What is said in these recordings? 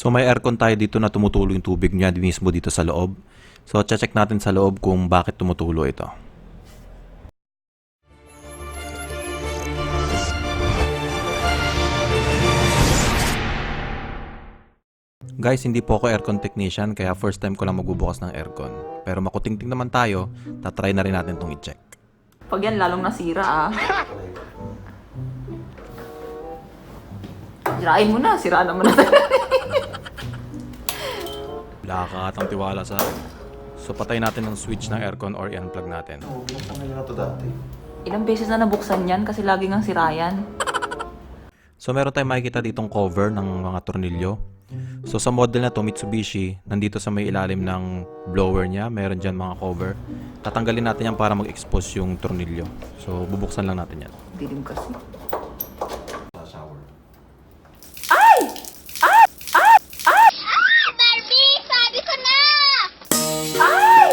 So may aircon tayo dito na tumutulo yung tubig niya mismo dito sa loob. So check natin sa loob kung bakit tumutulo ito. Guys, hindi po ako aircon technician kaya first time ko lang magbubukas ng aircon. Pero makutingting naman tayo, tatry na rin natin itong i-check. Pag yan lalong nasira ah. Sirain mo na, sira naman na tayo. Wala ka atang tiwala sa akin. So patay natin ang switch ng aircon or i-unplug natin. Binuksan nila na ito dati. Ilang beses na nabuksan yan kasi lagi ngang sira yan. So meron tayong makikita ditong cover ng mga tornilyo. So sa model na to Mitsubishi, nandito sa may ilalim ng blower niya, meron dyan mga cover. Tatanggalin natin yan para mag-expose yung tornilyo. So bubuksan lang natin yan. Dilim kasi. Sa shower. Ay! Ay! Ay! Ay! Barbie! Sabi ko na! Ay!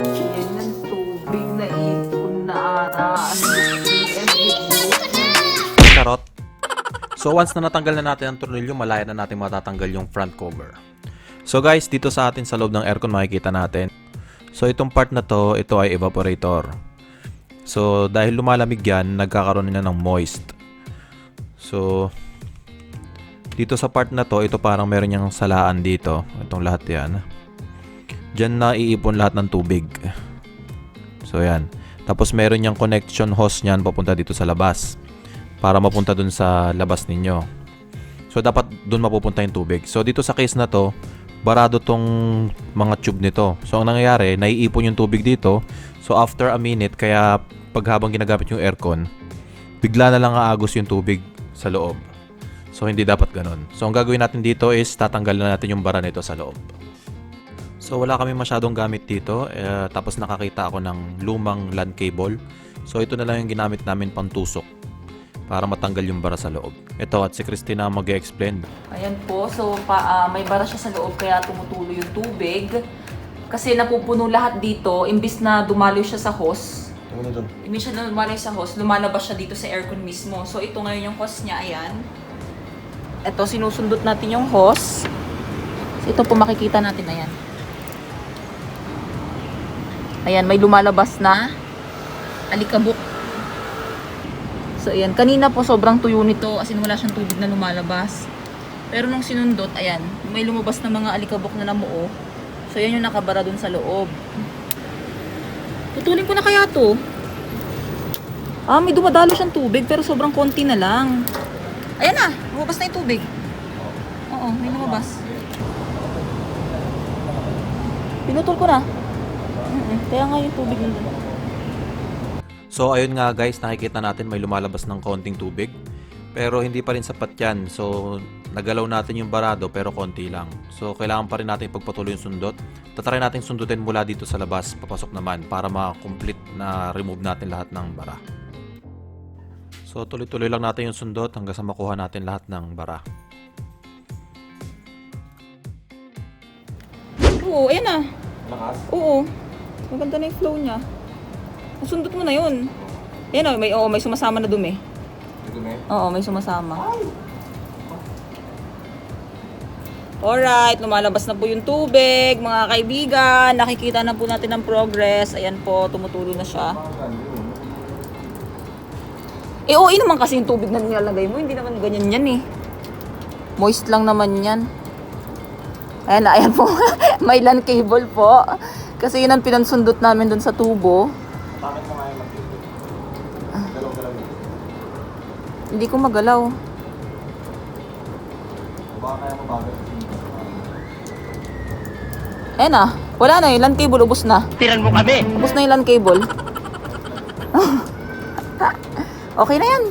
Yan ng tubig na ipon na ano Charot! So once na natanggal na natin ang tornilyo, malaya na natin matatanggal yung front cover. So guys, dito sa atin sa loob ng aircon makikita natin. So itong part na to, ito ay evaporator. So dahil lumalamig yan, nagkakaroon na ng moist. So dito sa part na to, ito parang meron niyang salaan dito. Itong lahat yan. Diyan na iipon lahat ng tubig. So yan. Tapos meron niyang connection hose niyan papunta dito sa labas. Para mapunta dun sa labas ninyo. So dapat dun mapupunta yung tubig. So dito sa case na to, barado tong mga tube nito. So ang nangyayari, naiipon yung tubig dito. So after a minute, kaya pag habang ginagamit yung aircon, bigla na lang aagos yung tubig sa loob. So hindi dapat ganun. So ang gagawin natin dito is tatanggalin na natin yung bara nito sa loob. So wala kami masyadong gamit dito. Tapos nakakita ako ng lumang LAN cable. So ito na lang yung ginamit namin pang tusok para matanggal yung bara sa loob. Ito at si Christina mag-explain. Ayan po, so may bara siya sa loob kaya tumutulo yung tubig. Kasi napupuno lahat dito, imbis na dumaloy siya sa hose. Imbis na dumaloy sa hose, lumalabas siya dito sa aircon mismo. So ito ngayon yung hose niya, ayan. Ito, sinusundot natin yung hose. So ito po makikita natin, ayan. Ayan, may lumalabas na alikabok. So, ayan. Kanina po sobrang tuyo nito as in wala siyang tubig na lumalabas. Pero nung sinundot, ayan, may lumabas na mga alikabok na namuo. So, yan yung nakabara dun sa loob. Tutulin ko na kaya to. May dumadalo siyang tubig pero sobrang konti na lang. Ayan na, lumabas na yung tubig. Oo, may lumabas. Pinutol ko na. Kaya nga yung tubig nandun. So ayun nga guys, nakikita natin may lumalabas ng konting tubig. Pero hindi pa rin sapat yan. So nagalaw natin yung barado pero konti lang. So kailangan pa rin natin pagpatuloy yung sundot. Tatry natin sundutin mula dito sa labas, papasok naman para ma-complete na remove natin lahat ng bara. So tuloy-tuloy lang natin yung sundot hanggang sa makuha natin lahat ng bara. Oo, ayan na. Lakas? Oo. Maganda na yung flow niya. Sundot mo na yun. Ayan o, may sumasama na dumi. Dumi? Oo, may sumasama. Alright, lumalabas na po yung tubig, mga kaibigan. Nakikita na po natin ang progress. Ayan po, tumutuloy na siya. Oo, naman kasi yung tubig na nilalagay mo. Hindi naman ganyan yan eh. Moist lang naman yan. Ayan po. May LAN cable po. Kasi yun ang pinansundot namin dun sa tubo. Bakit mo nga yung mag-tubig? Galaw-galaw yun. Hindi ko magalaw. Baka kaya mabagal. Ayan na. Wala na yung LAN cable. Ubus na. Tiran mo kami! Ubus na yung LAN cable. Okay na yan.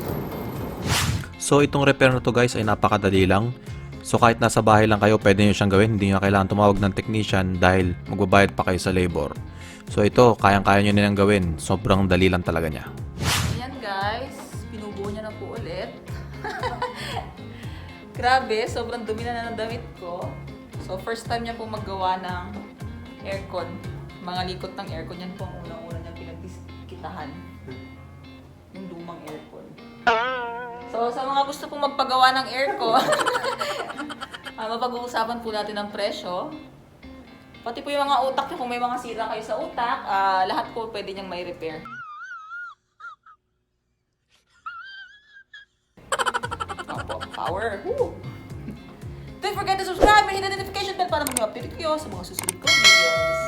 So itong repair na to guys ay napakadali lang. So kahit nasa bahay lang kayo, pwede nyo siyang gawin. Hindi nyo kailangan tumawag ng technician dahil magbabayad pa kayo sa labor. So ito, kayang-kaya nyo nilang gawin. Sobrang dali lang talaga niya. Ayan guys, pinubuo niya na po ulit. Grabe, sobrang dumi na ng damit ko. So first time niya po maggawa ng aircon. Mga likot ng aircon, yan po ang unang-una niya pinagkitahan. Yung lumang aircon. So sa mga gusto pong magpagawa ng aircon, Mapag-uusapan po natin ang presyo. Pati po yung mga utak nyo, kung may mga sira kayo sa utak, lahat po pwede niyang may repair. Opo, power. Woo! Don't forget to subscribe and hit the notification bell para mag-update kayo sa mga susunod kong videos.